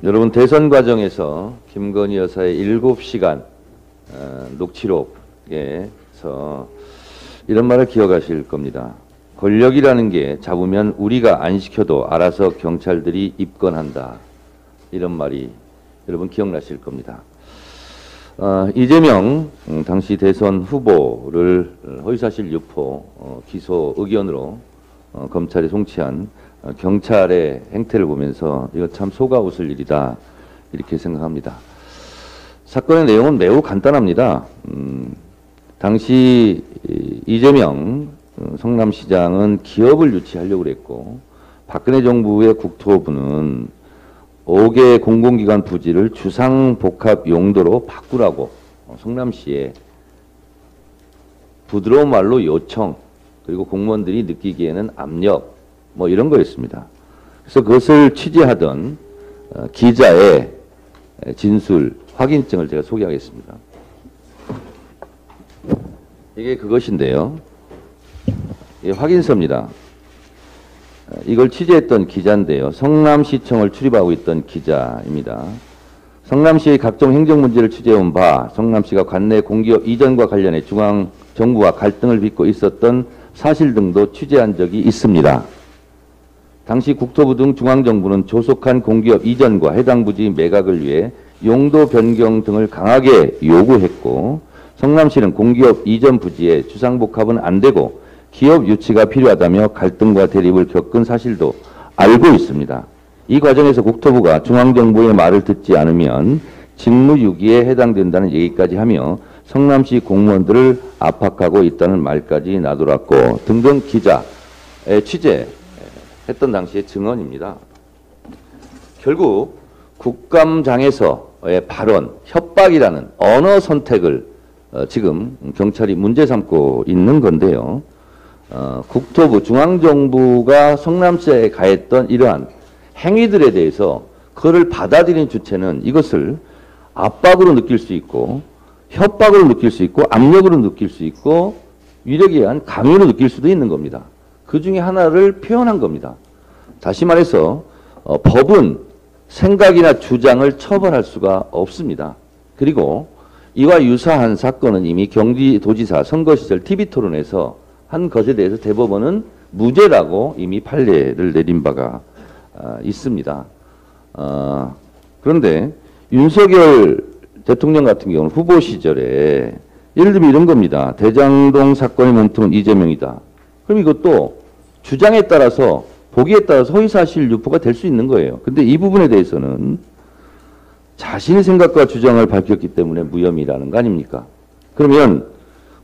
여러분 대선 과정에서 김건희 여사의 7시간 녹취록에서 이런 말을 기억하실 겁니다. 권력이라는 게 잡으면 우리가 안 시켜도 알아서 경찰들이 입건한다. 이런 말이 여러분 기억나실 겁니다. 이재명 당시 대선 후보를 허위사실 유포 기소 의견으로 검찰에 송치한 경찰의 행태를 보면서 이거 참 속아 웃을 일이다 이렇게 생각합니다. 사건의 내용은 매우 간단합니다. 당시 이재명 성남시장은 기업을 유치하려고 그랬고 박근혜 정부의 국토부는 5개 공공기관 부지를 주상복합 용도로 바꾸라고 성남시에 부드러운 말로 요청, 그리고 공무원들이 느끼기에는 압력 뭐 이런 거였습니다. 그래서 그것을 취재하던 기자의 진술 확인증을 제가 소개하겠습니다. 이게 그것인데요. 이게 확인서입니다. 이걸 취재했던 기자인데요. 성남시청을 출입하고 있던 기자입니다. 성남시의 각종 행정 문제를 취재해온 바 성남시가 관내 공기업 이전과 관련해 중앙정부와 갈등을 빚고 있었던 사실 등도 취재한 적이 있습니다. 당시 국토부 등 중앙정부는 조속한 공기업 이전과 해당 부지 매각을 위해 용도 변경 등을 강하게 요구했고 성남시는 공기업 이전 부지에 주상복합은 안 되고 기업 유치가 필요하다며 갈등과 대립을 겪은 사실도 알고 있습니다. 이 과정에서 국토부가 중앙정부의 말을 듣지 않으면 직무유기에 해당된다는 얘기까지 하며 성남시 공무원들을 압박하고 있다는 말까지 나돌았고 등등 기자의 취재했던 당시의 증언입니다. 결국 국감장에서의 발언, 협박이라는 언어 선택을 지금 경찰이 문제 삼고 있는 건데요. 국토부, 중앙정부가 성남시에 가했던 이러한 행위들에 대해서 그거를 받아들인 주체는 이것을 압박으로 느낄 수 있고 협박으로 느낄 수 있고 압력으로 느낄 수 있고 위력에 의한 강요로 느낄 수도 있는 겁니다. 그 중에 하나를 표현한 겁니다. 다시 말해서 법은 생각이나 주장을 처벌할 수가 없습니다. 그리고 이와 유사한 사건은 이미 경기도지사 선거 시절 TV토론에서 한 것에 대해서 대법원은 무죄라고 이미 판례를 내린 바가 있습니다. 그런데 윤석열 대통령 같은 경우는 후보 시절에 예를 들면 이런 겁니다. 대장동 사건의 몸통은 이재명이다. 그럼 이것도 주장에 따라서 보기에 따라서 허위사실 유포가 될 수 있는 거예요. 근데 이 부분에 대해서는 자신의 생각과 주장을 밝혔기 때문에 무혐의라는 거 아닙니까? 그러면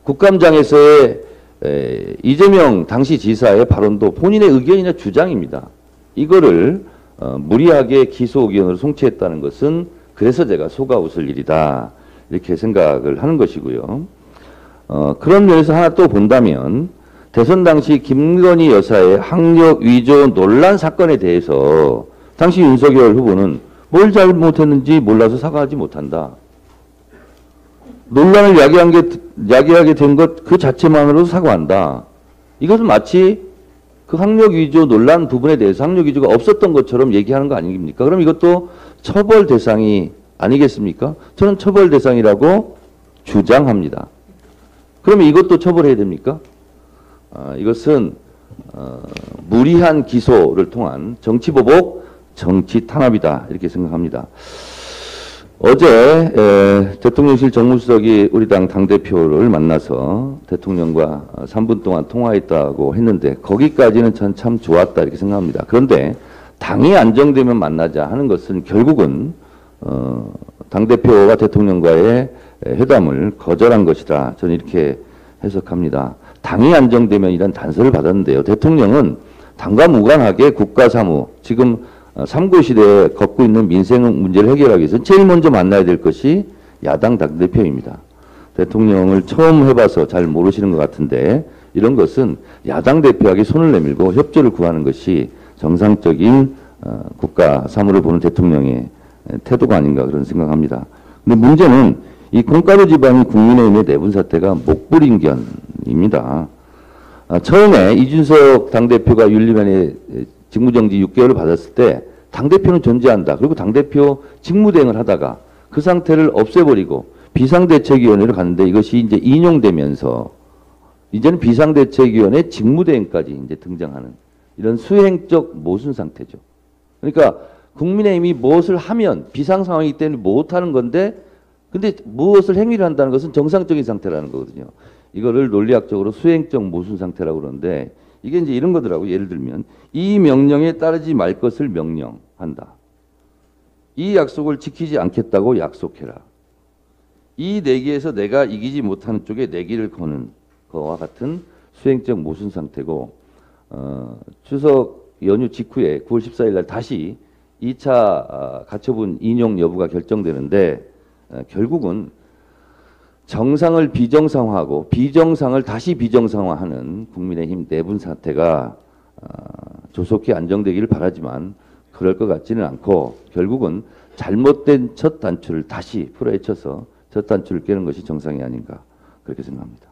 국감장에서의 이재명 당시 지사의 발언도 본인의 의견이나 주장입니다. 이거를 무리하게 기소 의견으로 송치했다는 것은 그래서 제가 속아 웃을 일이다 이렇게 생각을 하는 것이고요. 그런 면에서 하나 또 본다면 대선 당시 김건희 여사의 학력 위조 논란 사건에 대해서 당시 윤석열 후보는 뭘 잘못했는지 몰라서 사과하지 못한다. 논란을 야기하게 된 것 그 자체만으로도 사과한다. 이것은 마치 그 학력 위조 논란 부분에 대해서 학력 위조가 없었던 것처럼 얘기하는 거 아닙니까? 그럼 이것도 처벌 대상이 아니겠습니까? 저는 처벌 대상이라고 주장합니다. 그러면 이것도 처벌해야 됩니까? 이것은 무리한 기소를 통한 정치보복, 정치 탄압이다 이렇게 생각합니다. 어제 대통령실 정무수석이 우리 당 당대표를 만나서 대통령과 3분 동안 통화했다고 했는데 거기까지는 전 참 좋았다 이렇게 생각합니다. 그런데 당이 안정되면 만나자 하는 것은 결국은 당대표와 대통령과의 회담을 거절한 것이다. 저는 이렇게 해석합니다. 당이 안정되면 이런 단서를 받았는데요. 대통령은 당과 무관하게 국가사무, 지금 3구 시대에 겪고 있는 민생 문제를 해결하기 위해서 제일 먼저 만나야 될 것이 야당 당대표입니다. 대통령을 처음 해봐서 잘 모르시는 것 같은데 이런 것은 야당 대표에게 손을 내밀고 협조를 구하는 것이 정상적인 국가 사무를 보는 대통령의 태도가 아닌가 그런 생각합니다. 근데 문제는 이 콩가루 지방이 국민의힘의 내분 사태가 목불인견입니다. 처음에 이준석 당대표가 윤리위원회 직무정지 6개월을 받았을 때 당대표는 존재한다. 그리고 당대표 직무대행을 하다가 그 상태를 없애버리고 비상대책위원회로 갔는데 이것이 이제 인용되면서 이제는 비상대책위원회 직무대행까지 이제 등장하는 이런 수행적 모순 상태죠. 그러니까 국민의힘이 무엇을 하면 비상 상황이기 때문에 못하는 건데 근데 무엇을 행위를 한다는 것은 정상적인 상태라는 거거든요. 이거를 논리학적으로 수행적 모순 상태라고 그러는데 이게 이제 이런 거더라고요. 예를 들면 이 명령에 따르지 말 것을 명령한다. 이 약속을 지키지 않겠다고 약속해라. 이 내기에서 내가 이기지 못하는 쪽에 내기를 거는 거와 같은 수행적 모순 상태고 추석 연휴 직후에 9월 14일 날 다시 2차 가처분 인용 여부가 결정되는데 결국은 정상을 비정상화하고 비정상을 다시 비정상화하는 국민의힘 내분 사태가 조속히 안정되기를 바라지만 그럴 것 같지는 않고 결국은 잘못된 첫 단추를 다시 풀어헤쳐서 첫 단추를 깨는 것이 정상이 아닌가 그렇게 생각합니다.